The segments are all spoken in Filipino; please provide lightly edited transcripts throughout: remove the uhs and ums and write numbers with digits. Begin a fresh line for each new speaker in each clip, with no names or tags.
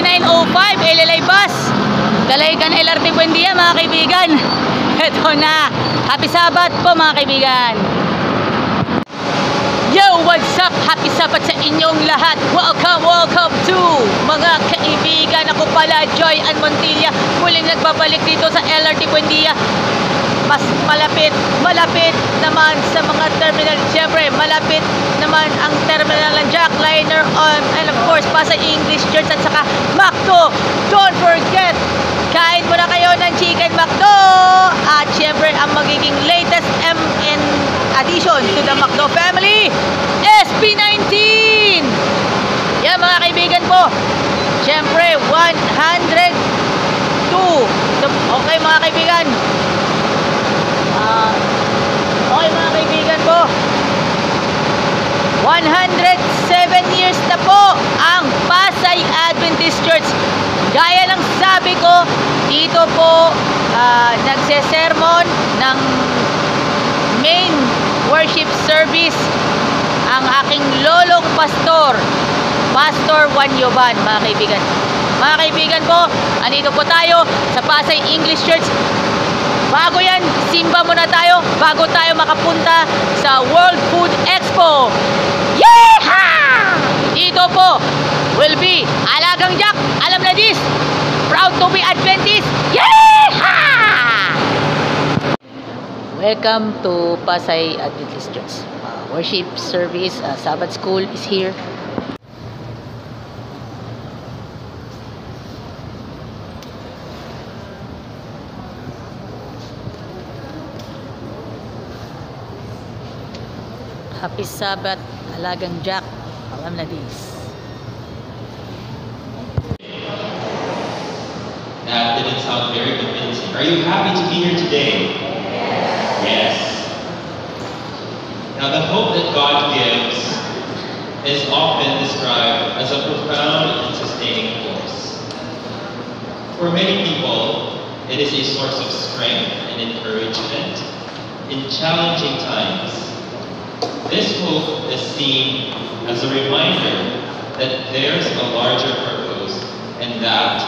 3905 LLI bus. Kalaykan LRT Buendia mga kaibigan. Ito na. Happy Sabbath po mga kaibigan. Yo, what's up? Happy Sabbath sa inyong lahat. Welcome to mga kaibigan. Ako pala, Joy Ann Montilla. Muling nagbabalik dito sa LRT Buendia. Mas malapit naman sa mga terminal. Siyempre, malapit naman ang terminal ng Jackliner and of course, Pasay English Church at saka McDo. Don't forget, kain muna kayo ng Chicken McDo. At siyempre, ang magiging latest MN addition to the McDo family, SB19. Yan mga kaibigan po. Siyempre, 102. Okay mga kaibigan. Okay mga kaibigan po, 107 years na po ang Pasay Adventist Church. Gaya ng sabi ko, dito po nagsesermon ng main worship service ang aking lolong pastor, Pastor Juan Yoban mga kaibigan. Mga kaibigan po, andito po tayo sa Pasay English Church. Bago yan, simba muna tayo bago tayo makapunta sa World Food Expo. Yeehaw! Dito po will be Alagang Jack, alam na this, proud to be Adventist. Yeehaw! Welcome to Pasay Adventist Church. Worship service, Sabbath school is here. Happy Sabbath, Alagang Jack, alam na this.
That didn't sound very convincing. Are you happy to be here today? Yes. Now the hope that God gives is often described as a profound and sustaining force. For many people, it is a source of strength and encouragement in challenging times. This hope is seen as a reminder that there's a larger purpose and that,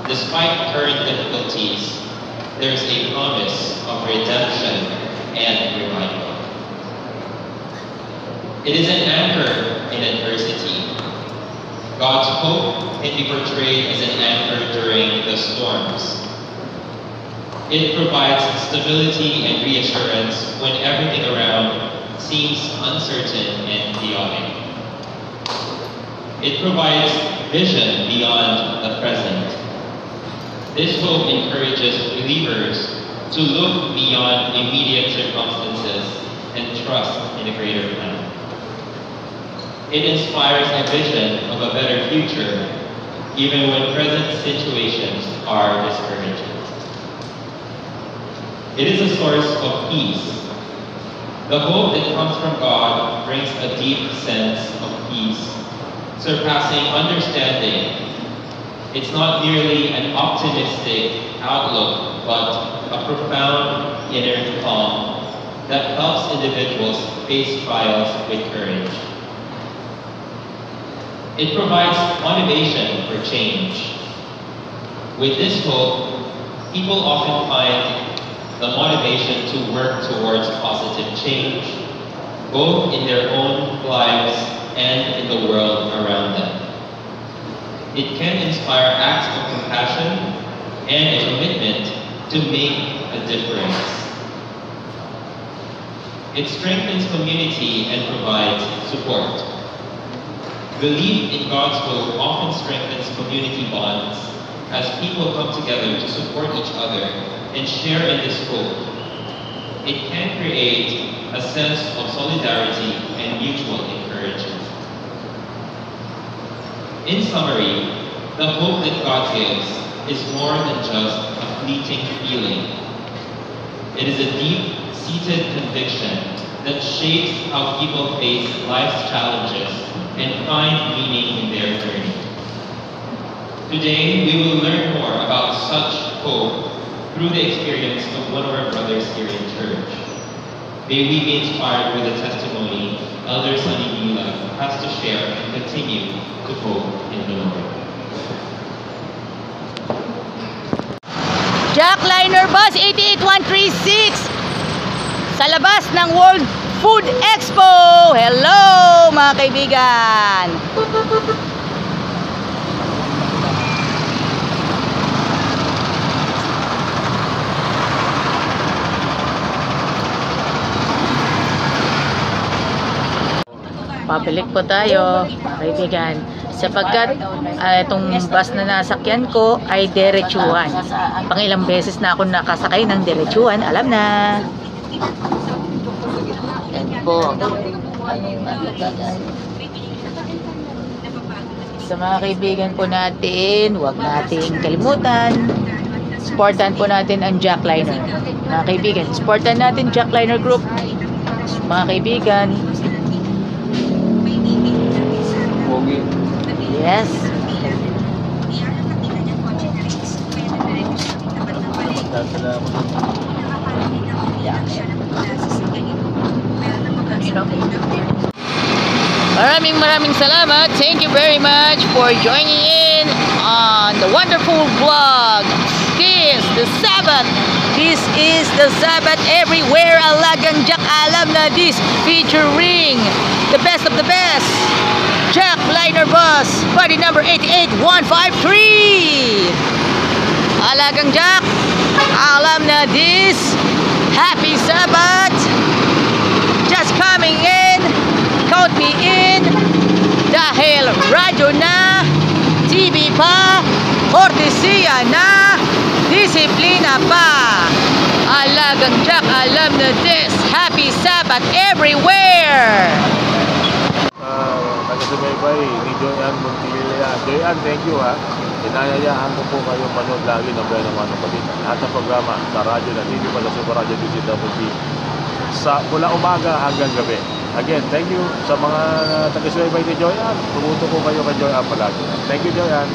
despite current difficulties, there's a promise of redemption and revival. It is an anchor in adversity. God's hope can be portrayed as an anchor during the storms. It provides stability and reassurance when everything around seems uncertain and chaotic. It provides vision beyond the present. This hope encourages believers to look beyond immediate circumstances and trust in a greater plan. It inspires a vision of a better future, even when present situations are discouraging. It is a source of peace. The hope that comes from God brings a deep sense of peace, surpassing understanding. It's not merely an optimistic outlook, but a profound inner calm that helps individuals face trials with courage. It provides motivation for change. With this hope, people often find the motivation to work towards positive change, both in their own lives and in the world around them. It can inspire acts of compassion and a commitment to make a difference. It strengthens community and provides support. Belief in God's hope often strengthens community bonds as people come together to support each other and share in this hope. It can create a sense of solidarity and mutual encouragement. In summary, the hope that God gives is more than just a fleeting feeling. It is a deep-seated conviction that shapes how people face life's challenges and find meaning in their journey. Today, we will learn more about such hope through the experience of one of our brothers here in church. May we be inspired with the testimony Elder Sunny Mila has to share and continue to hope in the Lord.
Jackliner Bus 88136 sa labas ng World Food Expo. Hello mga kaibigan. Pabalik po tayo mga kaibigan, sapagkat itong bus na nasakyan ko ay diretsuhan. Pangilang beses na ako nakasakay ng diretsuhan, alam na. Yan po. Sa mga kaibigan po natin, huwag nating kalimutan, supportan po natin ang Jackliner. Mga kaibigan, supportan natin Jackliner Group. Mga kaibigan, yes. Maraming salamat. Thank you very much for joining in on the wonderful vlog. The Sabbath. This is the Sabbath everywhere. Alagang Jack, alam na this, featuring the best of the best. Jackliner Bus, body number 88153. Alagang Jack, alam na this. Happy Sabbath. Just coming in, count me in. Dahil radyo na, TV pa, kortesiya na, disiplina pa. Alagang Jack, alam na this. Happy Sabbath everywhere.
Taga-subaybay ni Joyan Montilla. Joyan, thank you ha. Inayayaan ko po kayo manood lagi ng Bayan ng Manong Palitan. Lahat ng programa sa radyo na hindi pala Super Radio DCWP sa mula umaga hanggang gabi. Again, thank you sa mga taga-subaybay ni Joyan. Tumuto ko kayo kay Joyan palagi. Thank you, Joyan.